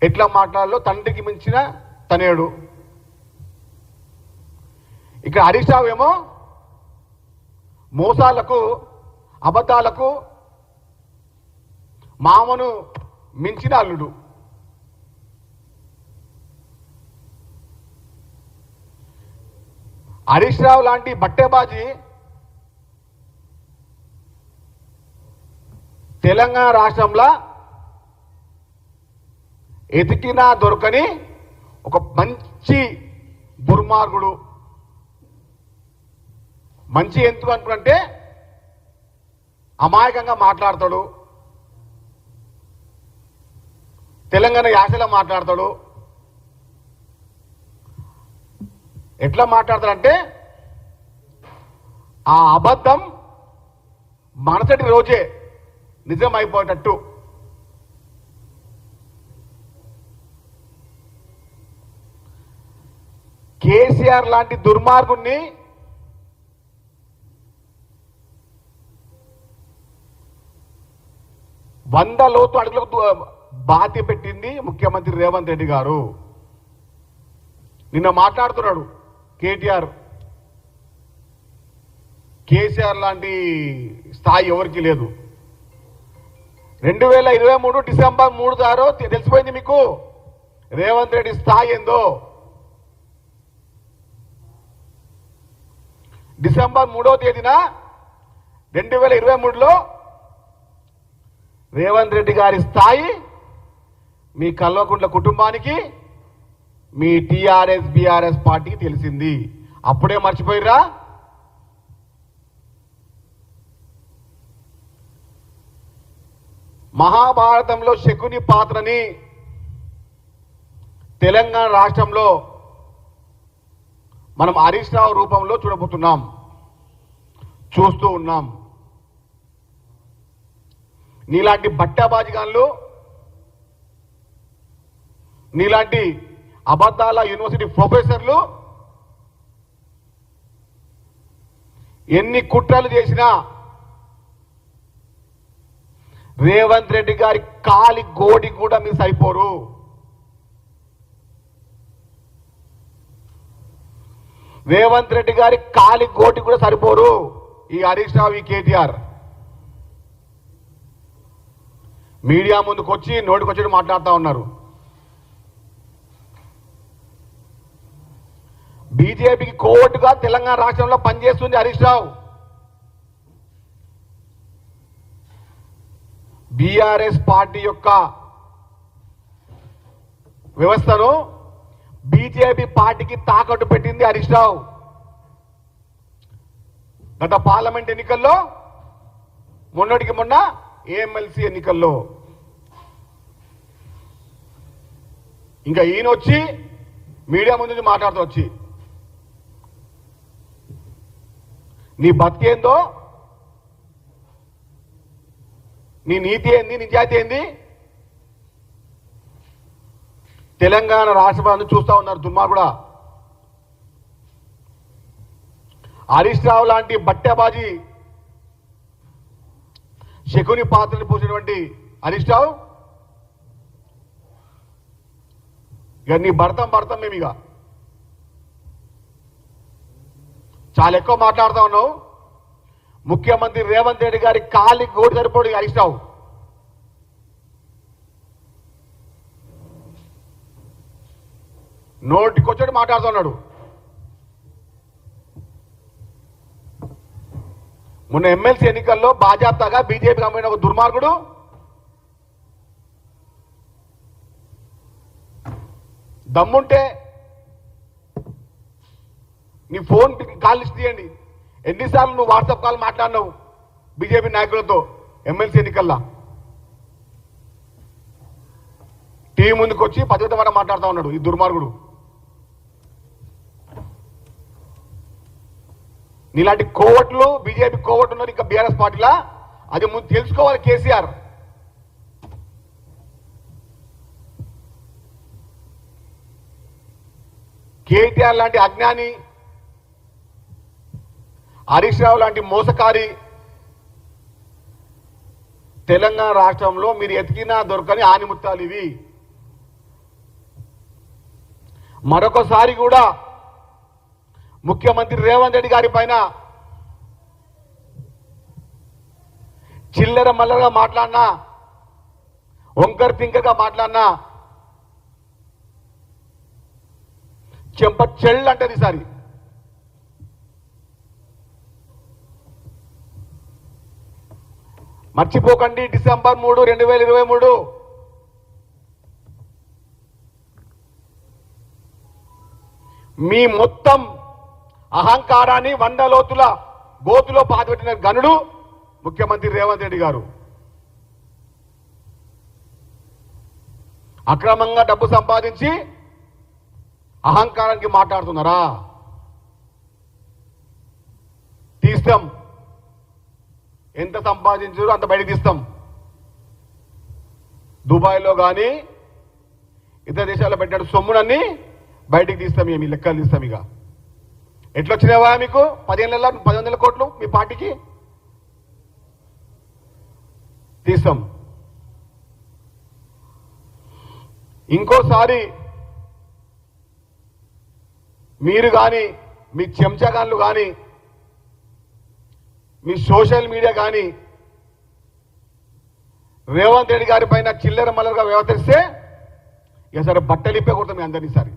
ఎట్లా మాట్లాడాలో తండ్రికి మించిన తనేడు. ఇక్కడ హరీష్ రావు ఏమో మోసాలకు అబద్ధాలకు మామను మించిన అల్లుడు. హరీష్ రావు లాంటి బట్టేబాజీ తెలంగాణ రాష్ట్రంలో ఎతికినా దొరకని ఒక మంచి దుర్మార్గుడు. మంచి ఎందుకు అనుకుంటే అమాయకంగా మాట్లాడతాడు, తెలంగాణ యాసలో మాట్లాడతాడు. ఎట్లా మాట్లాడతాడంటే ఆ అబద్ధం మరుసటి రోజే నిజం అయిపోయేటట్టు. కేసీఆర్ లాంటి దుర్మార్గుణ్ణి వంద లోతు అడుగులకు బాధ్య పెట్టింది ముఖ్యమంత్రి రేవంత్ రెడ్డి గారు. నిన్న మాట్లాడుతున్నాడు కేటీఆర్, కేసీఆర్ లాంటి స్థాయి ఎవరికి లేదు. 2023 డిసెంబర్ 3 తెలిసిపోయింది మీకు రేవంత్ రెడ్డి స్థాయి ఏందో. డిసెంబర్ 3వ తేదీన 2023లో రేవంత్ రెడ్డి గారి స్థాయి మీ కల్వకుంట్ల కుటుంబానికి, మీ టీఆర్ఎస్ బీఆర్ఎస్ పార్టీకి తెలిసింది. అప్పుడే మర్చిపోయిరా? మహాభారతంలో శకుని పాత్రని తెలంగాణ రాష్ట్రంలో మనం హరీష్ రావు రూపంలో చూడబోతున్నాం, చూస్తూ ఉన్నాం. నీలాంటి బట్టాబాజిగాన్లు, నీలాంటి అబద్ధాల యూనివర్సిటీ ప్రొఫెసర్లు ఎన్ని కుట్రలు చేసినా రేవంత్ రెడ్డి గారి కాలి గోడి కూడా మీరు సరిపోరు. రేవంత్ రెడ్డి గారి కాలి గోటి కూడా సరిపోరు ఈ హరీష్ రావు, ఈ కేటీఆర్. మీడియా ముందుకు వచ్చి నోటికొచ్చి మాట్లాడుతూ ఉన్నారు. బీజేపీకి కోర్టుగా తెలంగాణ రాష్ట్రంలో పనిచేస్తుంది హరీష్ రావు. బీఆర్ఎస్ పార్టీ యొక్క వ్యవస్థను బీజేపీ పార్టీకి తాకట్టు పెట్టింది హరీష్ రావు. గత పార్లమెంట్ ఎన్నికల్లో, మొన్నటికి మొన్న ఏఎంఎల్సీ ఎన్నికల్లో. ఇంకా ఈయన వచ్చి మీడియా ముందు మాట్లాడుతూ వచ్చి నీ బతికేందో, నీ నీతి ఏంది, నిజాయితీ ఏంది, తెలంగాణ రాష్ట్ర చూస్తా ఉన్నారు దుర్మార్గుడా. హరీష్ రావు లాంటి బట్టేబాజీ శకుని పాత్రలు పూసినటువంటి హరీష్ రావు, ఇక నీ భర్తం మేము ఇక చాలా ఎక్కువ మాట్లాడుతూ ఉన్నావు. ముఖ్యమంత్రి రేవంత్ రెడ్డి గారి కాలి గోడి సరిపోడు హరీష్ రావు. నోటికొచ్చాడు మాట్లాడుతున్నాడు. మొన్న ఎమ్మెల్సీ ఎన్నికల్లో బాజాప్తాగా బీజేపీ కమ్మిన ఒక దుర్మార్గుడు దమ్ముంటే నీ ఫోన్ కాల్ లిస్ట్ తీయండి. ఎన్నిసార్లు నువ్వు వాట్సాప్ కాల్ మాట్లాడినావు బీజేపీ నాయకులతో ఎమ్మెల్సీ ఎన్నికల్లా? టీవీ ముందుకు వచ్చి పద్ధతి మాట మాట్లాడుతూ ఉన్నాడు ఈ దుర్మార్గుడు. నీలాంటి కోవట్లు, బీజేపీ కోవట్లు ఉన్నారు ఇంకా బీఆర్ఎస్ పార్టీలా. అది ముందు తెలుసుకోవాలి కేసీఆర్. కేటీఆర్ లాంటి అజ్ఞాని, హరీష్ రావు లాంటి మోసకారి తెలంగాణ రాష్ట్రంలో మీరు ఎతికినా దొరకని ఆనిముత్తాలు ఇవి. మరొకసారి కూడా ముఖ్యమంత్రి రేవంత్ రెడ్డి గారి పైన చిల్లర మల్లరగా మాట్లాడినా, వంకర్ టింకర్గా మాట్లాడినా చెంప చెళ్ళు అంటది ఈసారి. మర్చిపోకండి, డిసెంబర్ 3, 2023 మీ మొత్తం అహంకారాన్ని 100 లోతుల గోతులో పాతిపెట్టిన గనుడు ముఖ్యమంత్రి రేవంత్ రెడ్డి గారు. అక్రమంగా డబ్బు సంపాదించి అహంకారానికి మాట్లాడుతున్నారా? తీస్తాం, ఎంత సంపాదించారో అంత బయటకు తీస్తాం. దుబాయ్లో కానీ ఇతర దేశాల్లో పెట్టినట్టు సొమ్మునన్నీ బయటికి తీస్తాం, మీ లెక్కలు తీస్తాం. ఇక ఎట్లొచ్చినావా మీకు 15,000 కోట్లు మీ పార్టీకి? తీస్తాం. ఇంకోసారి మీరు కానీ, మీ చెంచాగాన్లు కానీ, మీ సోషల్ మీడియా కానీ రేవంత్ రెడ్డి గారి పైన చిల్లర మల్లరగా వ్యవహరిస్తే ఇక సరే బట్టలిప్పే కొడతాం మీ అందరినీ సారి.